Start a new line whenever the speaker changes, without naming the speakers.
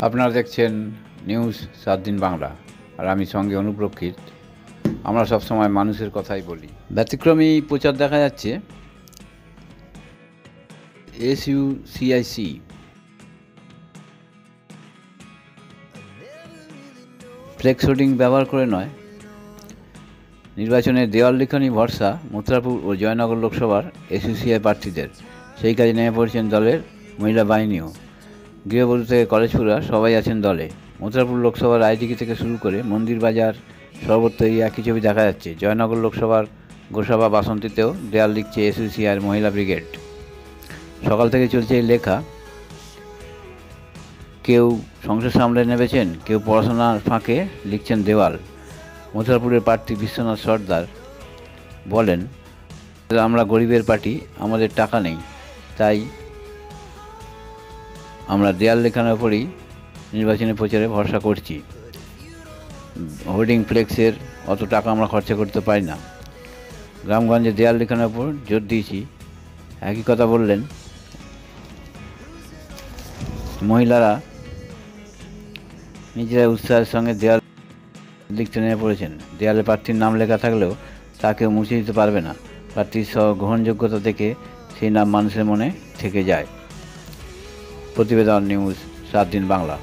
আপনারা দেখছেন নিউজ 7 দিন বাংলা, আর আমি সঙ্গে অনুপ্রক্ষিত। আমরা সবসময় মানুষের কথাই বলি। ব্যতিক্রমী প্রচার দেখা যাচ্ছে এসইউসিআইসি। ফ্লেক্স হোর্ডিং ব্যবহার করে নয়, নির্বাচনে দেওয়াল লিখনই ভরসা মথুরাপুর ও জয়নগর লোকসভার এসইউসিআই প্রার্থীদের। সেই কাজে নেমে পড়েছেন দলের মহিলা বাহিনীও। গৃহবধূ থেকে কলেজপুরা সবাই আছেন দলে। মথুরাপুর লোকসভার আইডিকি থেকে শুরু করে মন্দির বাজার সর্বত্রই একই ছবি দেখা যাচ্ছে। জয়নগর লোকসভার গোসাবা বাসন্তীতেও দেয়াল লিখছে এসইউসিআইয়ের মহিলা ব্রিগেড। সকাল থেকে চলছে এই লেখা। কেউ সংসার সামলে নেমেছেন, কেউ পড়াশোনার ফাঁকে লিখছেন দেওয়াল। মথুরাপুরের প্রার্থী বিশ্বনাথ সর্দার বলেন, আমরা গরিবের পার্টি, আমাদের টাকা নেই, তাই আমরা দেয়াল লেখানোর উপরই নির্বাচনী প্রচারে ভরসা করছি। হোর্ডিং ফ্লেক্সের অত টাকা আমরা খরচা করতে পারি না। গ্রামগঞ্জে দেয়াল লেখানোর উপর জোর দিয়েছি। একই কথা বললেন। মহিলারা নিজেরা উৎসাহের সঙ্গে দেয়াল লিখতে নেমে পড়েছেন। দেয়ালে প্রার্থীর নাম লেখা থাকলেও তা কেউ মুছে দিতে পারবে না। প্রার্থীর গ্রহণযোগ্যতা থেকে সেই নাম মানুষের মনে থেকে যায়। প্রতিবেদন নিউজ 7 দিন বাংলা।